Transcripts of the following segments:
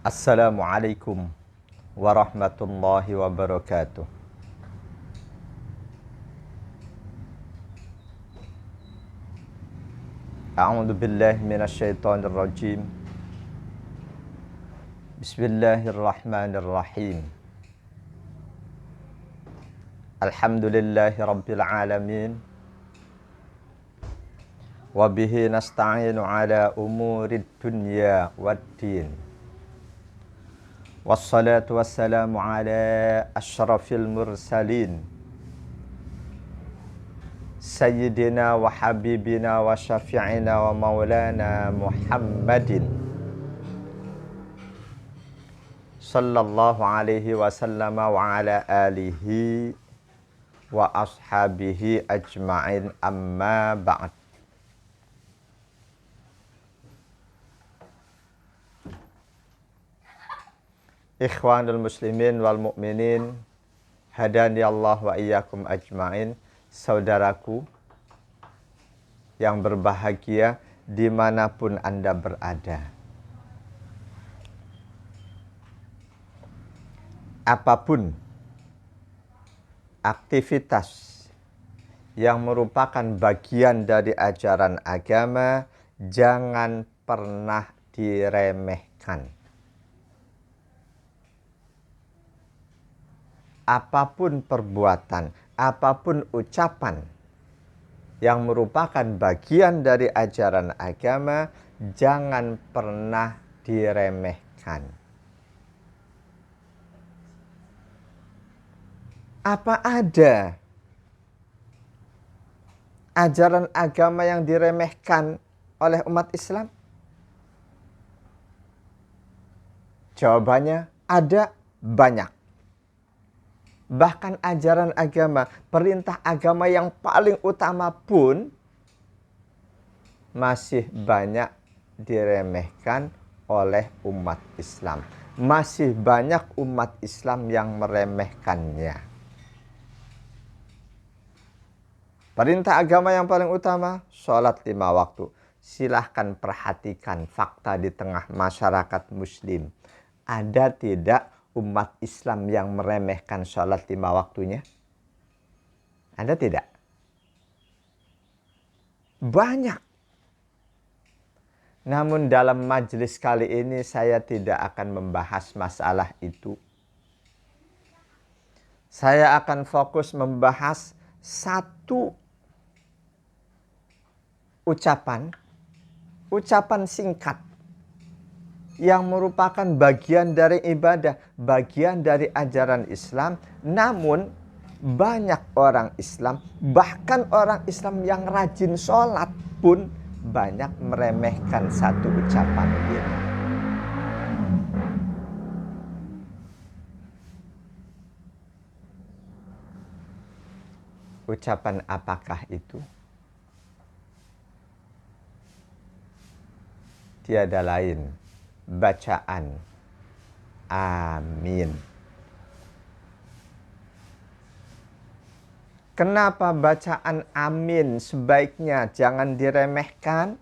Assalamualaikum warahmatullahi wabarakatuh. A'udzu billahi minasyaitonir rajim. Bismillahirrahmanirrahim. Alhamdulillahi rabbil alamin. Wa bihi nasta'inu ala umurid dunya waddin. Wassalatu wassalamu ala asyrafil mursalin Sayyidina wa habibina wa syafi'ina wa maulana Muhammadin sallallahu alaihi wasallam wa ala alihi wa ashabihi ajma'in, amma ba'd. Ikhwanul muslimin wal mu'minin, hadani Allah wa iyyakum ajma'in. Saudaraku yang berbahagia dimanapun Anda berada, apapun aktivitas yang merupakan bagian dari ajaran agama, jangan pernah diremehkan. Apapun perbuatan, apapun ucapan yang merupakan bagian dari ajaran agama, jangan pernah diremehkan. Apa ada ajaran agama yang diremehkan oleh umat Islam? Jawabannya ada, banyak. Bahkan ajaran agama, perintah agama yang paling utama pun masih banyak diremehkan oleh umat Islam. Masih banyak umat Islam yang meremehkannya. Perintah agama yang paling utama, sholat 5 waktu. Silahkan perhatikan fakta di tengah masyarakat muslim. Ada tidak umat Islam yang meremehkan sholat 5 waktunya? Ada tidak? Banyak. Namun dalam majelis kali ini saya tidak akan membahas masalah itu. Saya akan fokus membahas satu ucapan singkat yang merupakan bagian dari ibadah, bagian dari ajaran Islam. Namun banyak orang Islam, bahkan orang Islam yang rajin sholat pun banyak meremehkan satu ucapan ini. Ucapan apakah itu? Tiada lain, bacaan amin. Kenapa bacaan amin sebaiknya jangan diremehkan?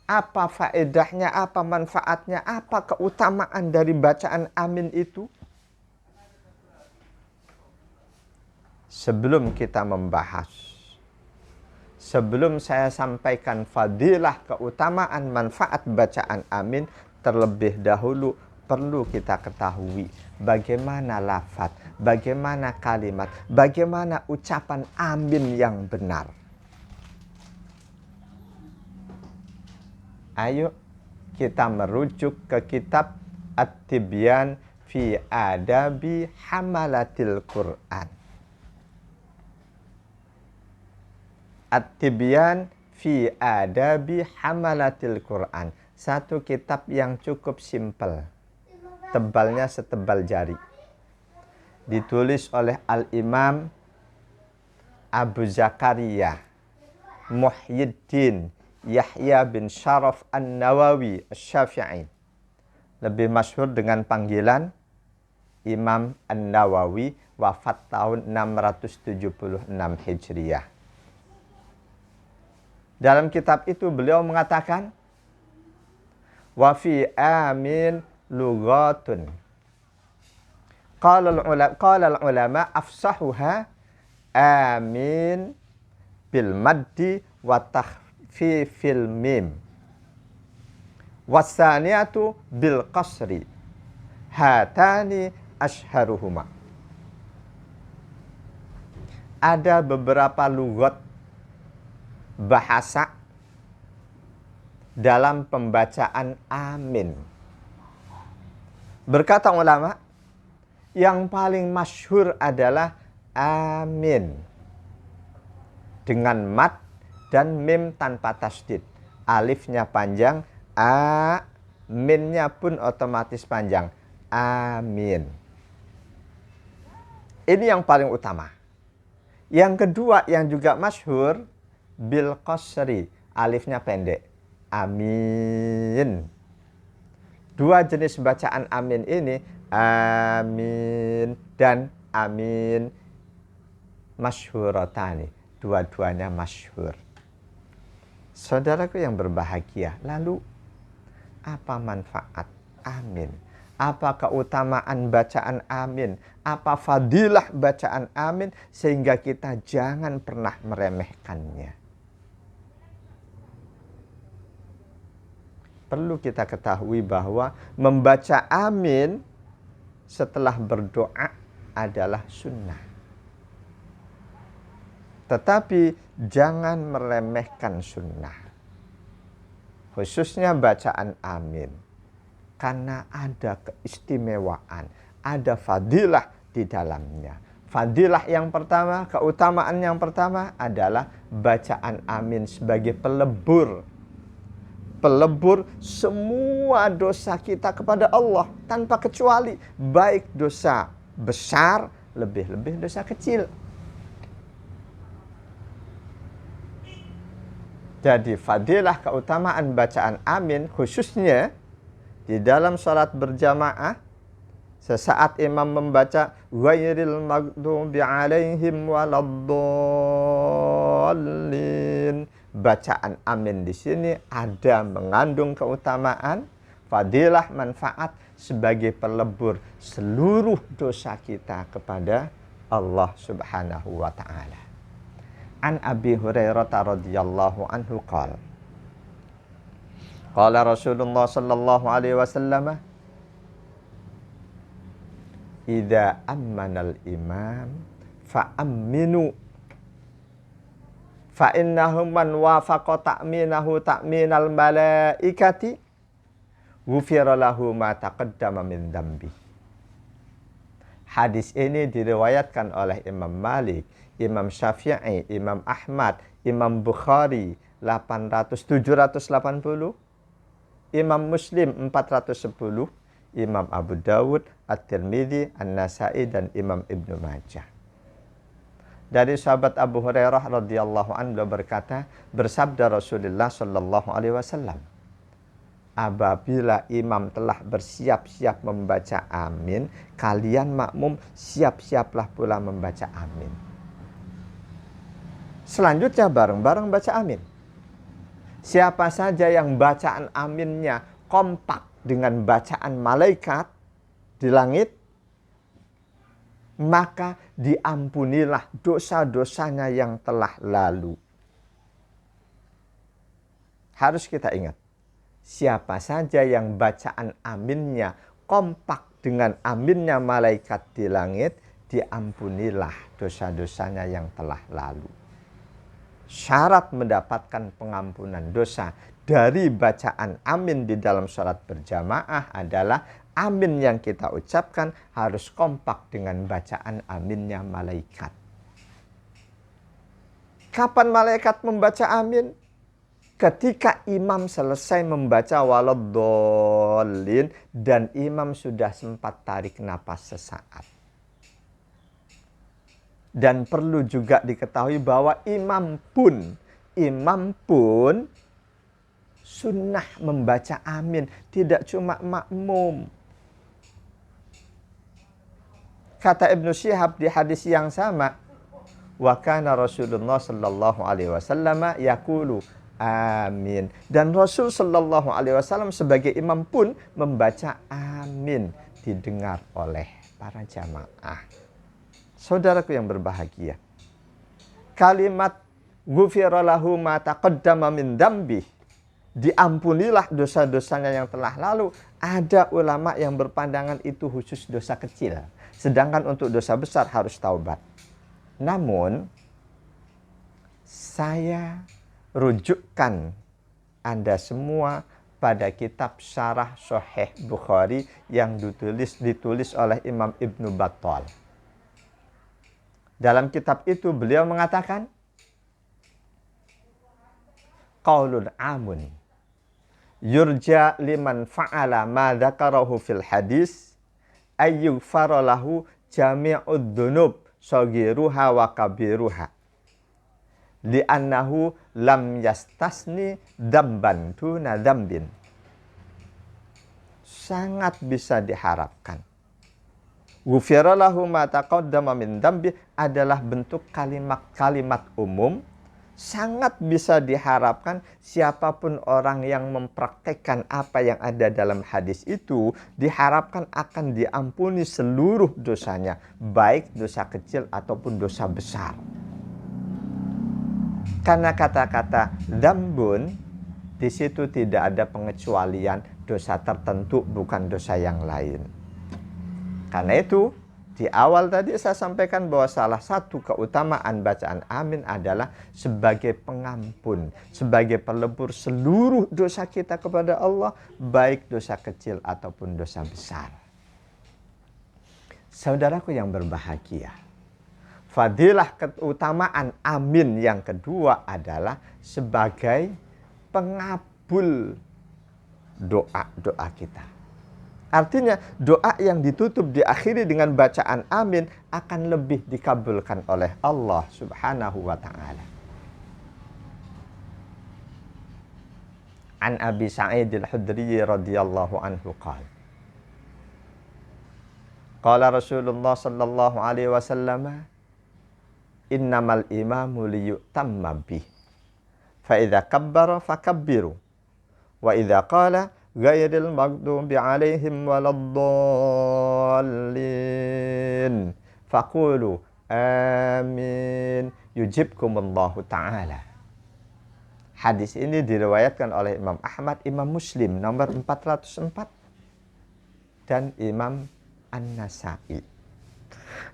Apa faedahnya, apa manfaatnya, apa keutamaan dari bacaan amin itu? Sebelum kita membahas, sebelum saya sampaikan fadilah, keutamaan, manfaat bacaan amin, terlebih dahulu perlu kita ketahui bagaimana lafaz, bagaimana kalimat, bagaimana ucapan amin yang benar. Ayo kita merujuk ke kitab At-Tibyan fi Adabi Hamalatil Quran. At-Tibyan fi Adabi Hamalatil Quran. Satu kitab yang cukup simpel. Tebalnya setebal jari. Ditulis oleh Al-Imam Abu Zakaria Muhyiddin Yahya bin Sharaf An-Nawawi Asy-Syafi'i. Lebih masyhur dengan panggilan Imam An-Nawawi, wafat tahun 676 Hijriah. Dalam kitab itu beliau mengatakan, wa fi amin lughatun. Qala al-ulama afsahuha amin bil maddi wa takhfifil mim. Wasaniyatu bil qasri. Hatani ashharuhuma. Ada beberapa lughat bahasa dalam pembacaan amin. Berkata ulama, yang paling masyhur adalah amin dengan mad dan mim tanpa tasdid. Alifnya panjang, a, minnya pun otomatis panjang, amin. Ini yang paling utama. Yang kedua yang juga masyhur bil qasri, alifnya pendek, amin. Dua jenis bacaan amin ini, amin dan amin, masyhuratani, dua-duanya masyhur. Saudaraku yang berbahagia, lalu apa manfaat amin? Apa keutamaan bacaan amin? Apa fadilah bacaan amin sehingga kita jangan pernah meremehkannya? Perlu kita ketahui bahwa membaca amin setelah berdoa adalah sunnah. Tetapi jangan meremehkan sunnah, khususnya bacaan amin. Karena ada keistimewaan, ada fadilah di dalamnya. Fadilah yang pertama, keutamaan yang pertama adalah bacaan amin sebagai pelebur. Pelebur semua dosa kita kepada Allah tanpa kecuali, baik dosa besar, lebih-lebih dosa kecil. Jadi fadilah keutamaan bacaan amin khususnya di dalam salat berjamaah, sesaat imam membaca ghairil maghdubi alaihim waladdallin, bacaan amin di sini ada mengandung keutamaan, fadilah, manfaat sebagai pelebur seluruh dosa kita kepada Allah Subhanahu wa taala. An Abi Hurairah radhiyallahu anhu qala qala Rasulullah sallallahu alaihi wasallam, idza ammanal imam fa'amminu fa innahu man wafaqa ta'minahu ta'minal malaikati ghufira lahu ma taqaddama min dzambi. Hadis ini diriwayatkan oleh Imam Malik, Imam Syafi'i, Imam Ahmad, Imam Bukhari 780, Imam Muslim 410, Imam Abu Dawud, At-Tirmidzi, An-Nasai, dan Imam Ibnu Majah. Dari sahabat Abu Hurairah radhiyallahu anhu berkata, bersabda Rasulullah sallallahu alaihi wasallam, apabila imam telah bersiap-siap membaca amin, kalian makmum siap-siaplah pula membaca amin. Selanjutnya bareng-bareng baca amin. Siapa saja yang bacaan aminnya kompak dengan bacaan malaikat di langit, maka diampunilah dosa-dosanya yang telah lalu. Harus kita ingat, siapa saja yang bacaan aminnya kompak dengan aminnya malaikat di langit, diampunilah dosa-dosanya yang telah lalu. Syarat mendapatkan pengampunan dosa dari bacaan amin di dalam salat berjamaah adalah amin yang kita ucapkan harus kompak dengan bacaan aminnya malaikat. Kapan malaikat membaca amin? Ketika imam selesai membaca waladdallin dan imam sudah sempat tarik napas sesaat. Dan perlu juga diketahui bahwa imam pun sunnah membaca amin, tidak cuma makmum. Kata Ibnu Syihab di hadis yang sama, wa kana Rasulullah sallallahu alaihi wasallam yaqulu amin. Dan Rasul Shallallahu Alaihi Wasallam sebagai imam pun membaca amin, didengar oleh para jamaah. Saudaraku yang berbahagia, kalimat ghufira lahu ma taqaddama min dambi, diampunilah dosa-dosanya yang telah lalu, ada ulama yang berpandangan itu khusus dosa kecil, sedangkan untuk dosa besar harus taubat. Namun saya rujukkan Anda semua pada kitab Syarah Sahih Bukhari yang ditulis oleh Imam Ibnu Battal. Dalam kitab itu beliau mengatakan, qaulun amun yurja liman fa'ala ma dzakarahu fil hadis ayyughfara lahu jami'ud dzunub saghiruha wa kabiruha li'annahu lam yastasni dzamban duna dzambin. Sangat bisa diharapkan ghufira lahu ma taqaddama min dzambi adalah bentuk kalimat-kalimat umum. Sangat bisa diharapkan siapapun orang yang mempraktekkan apa yang ada dalam hadis itu, diharapkan akan diampuni seluruh dosanya, baik dosa kecil ataupun dosa besar. Karena kata-kata dzambun di situ tidak ada pengecualian dosa tertentu, bukan dosa yang lain. Karena itu di awal tadi saya sampaikan bahwa salah satu keutamaan bacaan amin adalah sebagai pengampun, sebagai pelebur seluruh dosa kita kepada Allah, baik dosa kecil ataupun dosa besar. Saudaraku yang berbahagia, fadilah keutamaan amin yang kedua adalah sebagai pengabul doa-doa kita. Artinya doa yang ditutup diakhiri dengan bacaan amin akan lebih dikabulkan oleh Allah Subhanahu wa taala. An Abi Sa'id al-Khudri radhiyallahu anhu qala qala Rasulullah sallallahu alaihi wasallam innamal imamu liyutamma bih fa idza kabbara fakabbiru wa idza qala ghairil maghdubi alaihim waladdallin faqulu amin yujibkumullahu ta'ala. Hadis ini diriwayatkan oleh Imam Ahmad, Imam Muslim nomor 404 dan Imam An-Nasa'i.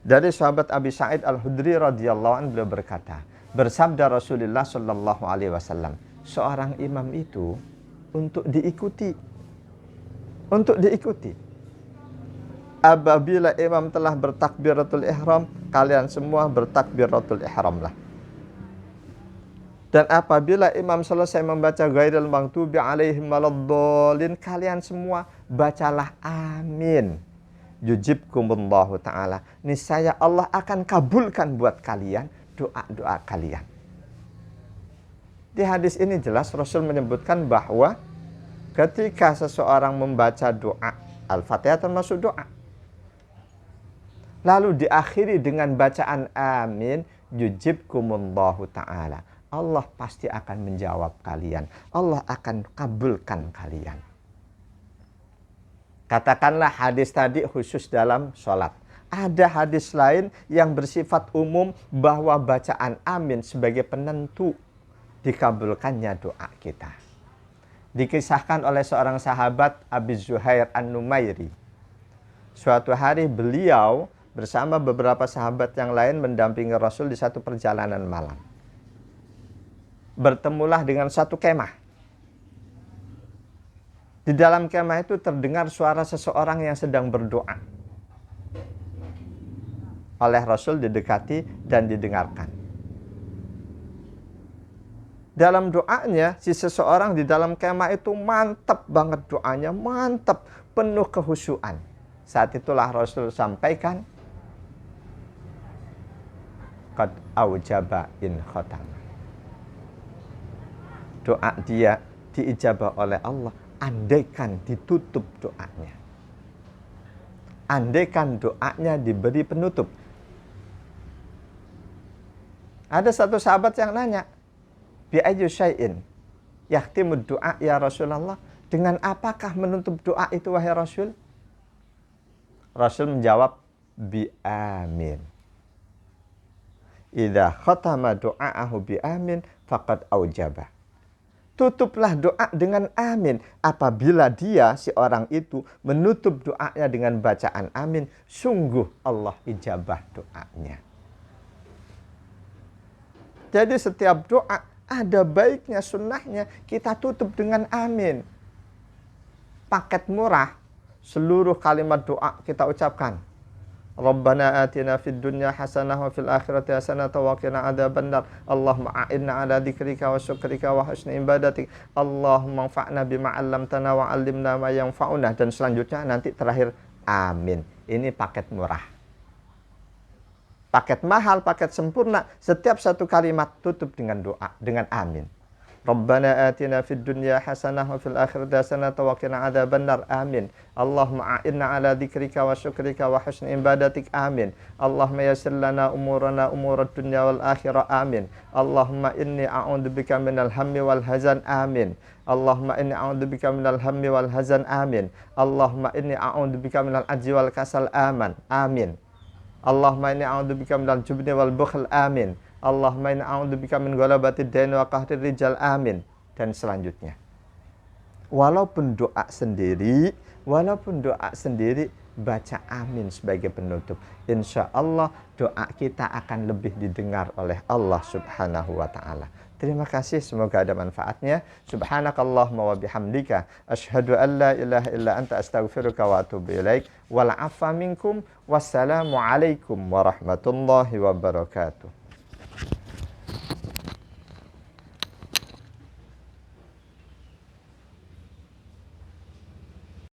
Dari sahabat Abi Sa'id Al-Khudri radhiyallahu anhu, beliau berkata, bersabda Rasulullah sallallahu alaihi wasallam, seorang imam itu untuk diikuti. Apabila imam telah bertakbiratul ihram, kalian semua bertakbiratul ihramlah. Dan apabila imam selesai membaca ghairil maghdubi alaihim waladdallin, kalian semua bacalah amin. Yujibkumullahu ta'ala. Niscaya Allah akan kabulkan buat kalian doa-doa kalian. Di hadis ini jelas Rasul menyebutkan bahwa ketika seseorang membaca doa, Al-Fatihah termasuk doa, lalu diakhiri dengan bacaan amin, yujibkumullahu ta'ala, Allah pasti akan menjawab kalian, Allah akan kabulkan kalian. Katakanlah hadis tadi khusus dalam sholat. Ada hadis lain yang bersifat umum bahwa bacaan amin sebagai penentu dikabulkannya doa kita. Dikisahkan oleh seorang sahabat, Abi Zuhair An-Numairi. Suatu hari beliau bersama beberapa sahabat yang lain mendampingi Rasul di satu perjalanan malam. Bertemulah dengan satu kemah. Di dalam kemah itu terdengar suara seseorang yang sedang berdoa. Oleh Rasul didekati dan didengarkan. Dalam doanya, si seseorang di dalam kemah itu mantap banget doanya, mantap, penuh kehusyuan. Saat itulah Rasul sampaikan, qad aujaba in khatam. Doa dia diijabah oleh Allah, andaikan ditutup doanya. Andaikan doanya diberi penutup. Ada satu sahabat yang nanya, bi ayyi syai'in yahtimud doa ya Rasulullah? Dengan apakah menutup doa itu wahai Rasul? Rasul menjawab, bi amin. Idza khatama du'aahu bi amin faqad aujaba. Tutuplah doa dengan amin. Apabila dia, si orang itu, menutup doanya dengan bacaan amin, sungguh Allah ijabah doanya. Jadi setiap doa ada baiknya, sunnahnya kita tutup dengan amin. Paket murah, seluruh kalimat doa kita ucapkan. Rabbana atina fid dunya hasanah wa fil akhirati hasanah wa qina adzabannar. Allahumma a'inna ala dzikrika wa syukrika wa husni ibadatik. Allahumma anfa'na bima 'allamtana wa 'allimna ma yanfa'una. Dan selanjutnya nanti terakhir amin. Ini paket murah. Paket mahal, paket sempurna. Setiap satu kalimat tutup dengan doa, dengan amin. Rabbana atina fid dunya hasanah wa fil akhirati hasanah wa qina adzabannar. Amin. Allahumma a'inna ala dzikrika wa syukrika wa husni ibadatik. Amin. Allahumma yassir lana umurana umurad dunya wal akhirah. Amin. Allahumma inni a'udzubika minal hammi wal hazan. Amin. Allahumma inni a'udzubika minal hammi wal hazan. Amin. Allahumma inni a'udzubika minal ajzi wal kasal. Amin. Allahumma inni a'udzubika minal jubni wal bukhl. Amin. Allahumma inna a'udzubika min ghalabatid dain wa qahrir rijal. Amin. Dan selanjutnya. Walaupun doa sendiri, baca amin sebagai penutup. Insya Allah doa kita akan lebih didengar oleh Allah Subhanahu wa ta'ala. Terima kasih, semoga ada manfaatnya. Subhanakallahumma wa bihamdika asyhadu an la ilaha illa anta astaghfiruka wa atubu ilaik. Wal 'afwa minkum. Wassalamu alaikum warahmatullahi wabarakatuh.